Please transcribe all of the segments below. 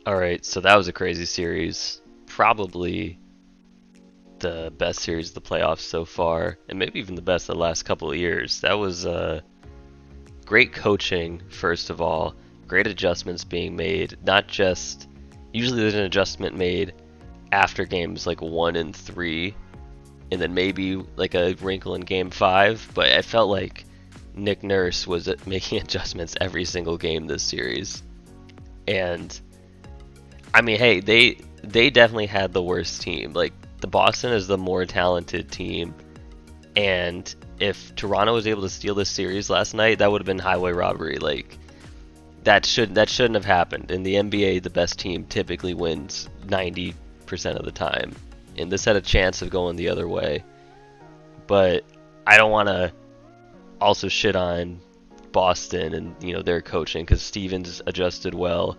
All right, so that was a crazy series. Probably the best series of the playoffs so far, and maybe even the best of the last couple of years. That was great coaching, first of all, great adjustments being made. Not just usually there's an adjustment made after games like 1 and 3, and then maybe like a wrinkle in game 5, but I felt like Nick Nurse was making adjustments every single game this series. And I mean, hey, they definitely had the worst team. Like the Boston is the more talented team, and if Toronto was able to steal this series last night, that would have been highway robbery. Like that shouldn't have happened. In the NBA, the best team typically wins 90% of the time, and this had a chance of going the other way. But I don't want to also shit on Boston and their coaching because Stevens adjusted well.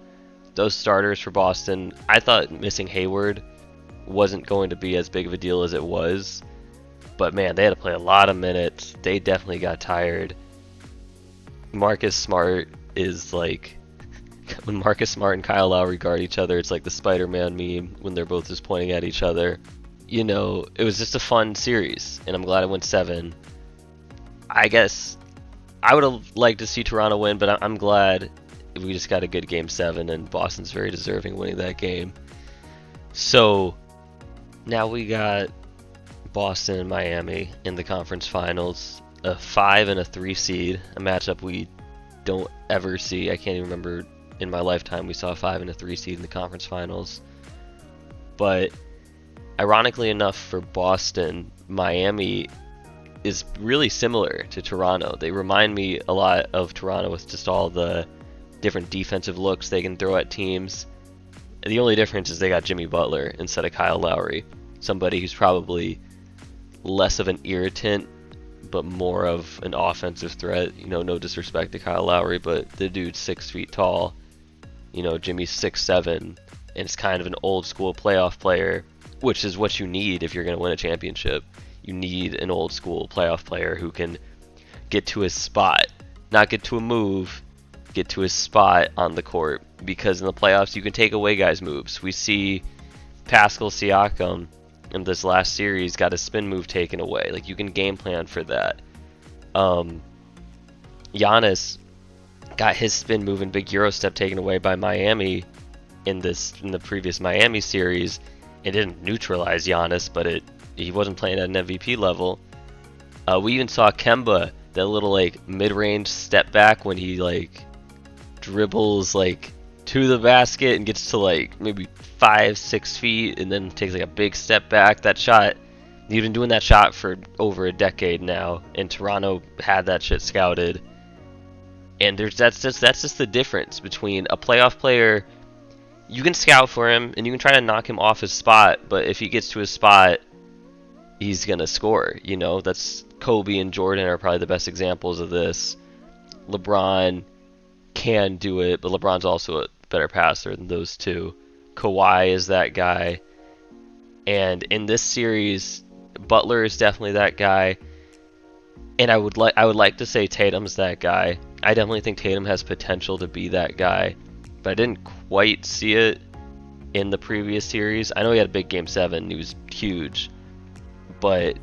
Those starters for Boston, I thought missing Hayward wasn't going to be as big of a deal as it was. But man, they had to play a lot of minutes. They definitely got tired. Marcus Smart is like when Marcus Smart and Kyle Lowry guard each other, it's like the Spider-Man meme when they're both just pointing at each other. It was just a fun series, and I'm glad it went 7. I guess I would have liked to see Toronto win, but I'm glad we just got a good game 7, and Boston's very deserving winning that game. So now we got Boston and Miami in the conference finals, a 5 and a 3 seed, a matchup we don't ever see. I can't even remember in my lifetime we saw a 5 and a 3 seed in the conference finals. But ironically enough for Boston, Miami is really similar to Toronto. They remind me a lot of Toronto with just all the different defensive looks they can throw at teams. The only difference is they got Jimmy Butler instead of Kyle Lowry, somebody who's probably less of an irritant but more of an offensive threat. No disrespect to Kyle Lowry, but the dude's 6 feet tall. Jimmy's 6'7", and it's kind of an old school playoff player, which is what you need if you're going to win a championship. You need an old school playoff player who can get to his spot, not get to a move, get to his spot on the court. Because in the playoffs, you can take away guys' moves. We see Pascal Siakam in this last series got a spin move taken away. Like you can game plan for that. Giannis got his spin move and big Euro step taken away by Miami in the previous Miami series. It didn't neutralize Giannis, but he wasn't playing at an MVP level. We even saw Kemba, that little like mid-range step back when he like dribbles like to the basket and gets to like maybe 5-6 feet and then takes like a big step back. That shot, he's been doing that shot for over a decade now, and Toronto had that shit scouted. And that's just the difference between a playoff player. You can scout for him and you can try to knock him off his spot, but if he gets to his spot, he's gonna score. That's Kobe and Jordan are probably the best examples of this. LeBron can do it, but LeBron's also a better passer than those two. Kawhi is that guy, and in this series, Butler is definitely that guy. And I would like to say Tatum's that guy. I definitely think Tatum has potential to be that guy, but I didn't quite see it in the previous series. I know he had a big game 7, he was huge, but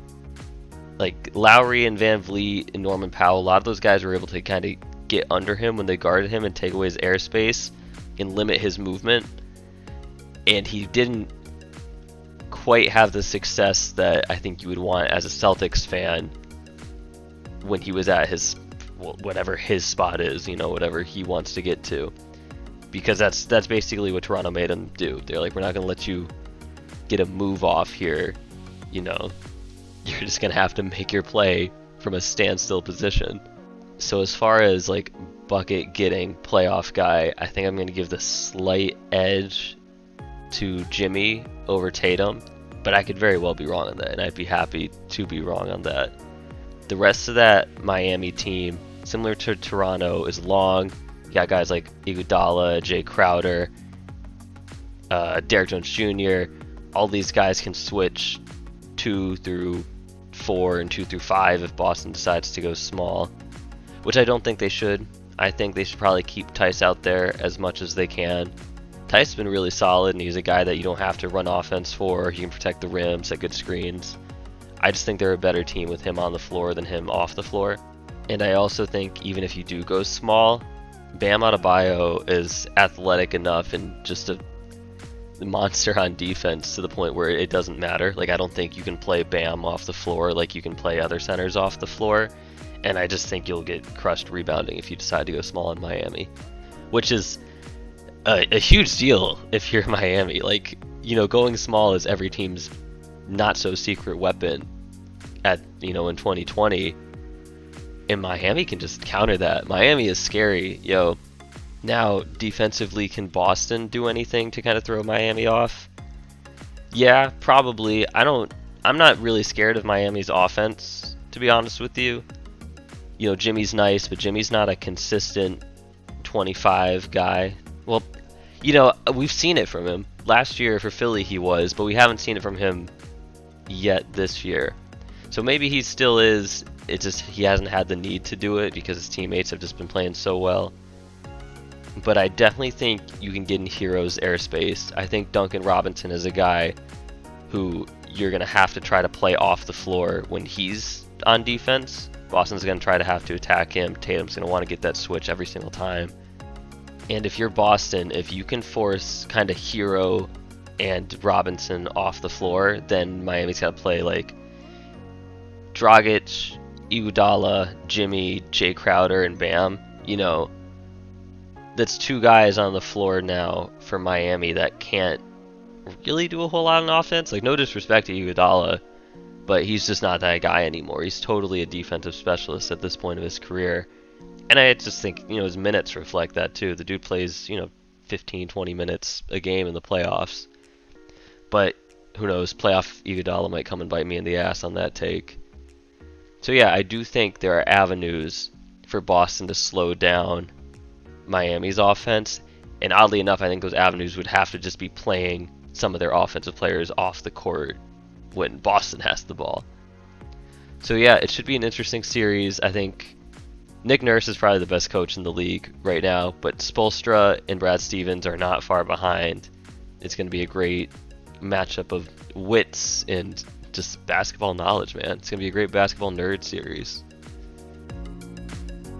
like Lowry and Van Vliet and Norman Powell, a lot of those guys were able to kind of get under him when they guarded him and take away his airspace and limit his movement. And he didn't quite have the success that I think you would want as a Celtics fan when he was at his whatever his spot is, whatever he wants to get to. Because that's basically what Toronto made him do. They're like, we're not going to let you get a move off here. You're just going to have to make your play from a standstill position. So as far as like bucket getting playoff guy, I think I'm going to give the slight edge to Jimmy over Tatum, but I could very well be wrong on that, and I'd be happy to be wrong on that. The rest of that Miami team, similar to Toronto, is long. You got guys like Iguodala, Jay Crowder, Derrick Jones Jr. All these guys can switch 2 through 4 and 2 through 5 if Boston decides to go small, which I don't think they should. I think they should probably keep Tice out there as much as they can. Tice's been really solid, and he's a guy that you don't have to run offense for. He can protect the rim, set good screens. I just think they're a better team with him on the floor than him off the floor. And I also think even if you do go small, Bam Adebayo is athletic enough and just a monster on defense to the point where it doesn't matter. Like, I don't think you can play Bam off the floor like you can play other centers off the floor. And I just think you'll get crushed rebounding if you decide to go small in Miami, which is a huge deal if you're Miami. Like, you know, going small is every team's not so secret weapon at, you know, in 2020. And Miami can just counter that. Miami is scary, yo. Now, defensively, can Boston do anything to kind of throw Miami off? Yeah, probably. I'm not really scared of Miami's offense, to be honest with you. You know, Jimmy's nice, but Jimmy's not a consistent 25 guy. Well, you know, we've seen it from him. Last year for Philly he was, but we haven't seen it from him yet this year. So maybe he still is. It's just he hasn't had the need to do it because his teammates have just been playing so well. But I definitely think you can get in Hero's airspace. I think Duncan Robinson is a guy who you're going to have to try to play off the floor when he's on defense. Boston's going to try to have to attack him. Tatum's going to want to get that switch every single time. And if you're Boston, if you can force kind of Hero and Robinson off the floor, then Miami's got to play like Dragic, Iguodala, Jimmy, Jay Crowder, and Bam. You know, that's two guys on the floor now for Miami that can't really do a whole lot on offense. Like, no disrespect to Iguodala, but he's just not that guy anymore. He's totally a defensive specialist at this point of his career. And I just think, you know, his minutes reflect that too. The dude plays, you know, 15, 20 minutes a game in the playoffs. But who knows, playoff Iguodala might come and bite me in the ass on that take. So yeah, I do think there are avenues for Boston to slow down Miami's offense, and oddly enough, I think those avenues would have to just be playing some of their offensive players off the court when Boston has the ball. So yeah, it should be an interesting series. I think Nick Nurse is probably the best coach in the league right now, but Spoelstra and Brad Stevens are not far behind. It's going to be a great matchup of wits and just basketball knowledge, man. It's going to be a great basketball nerd series.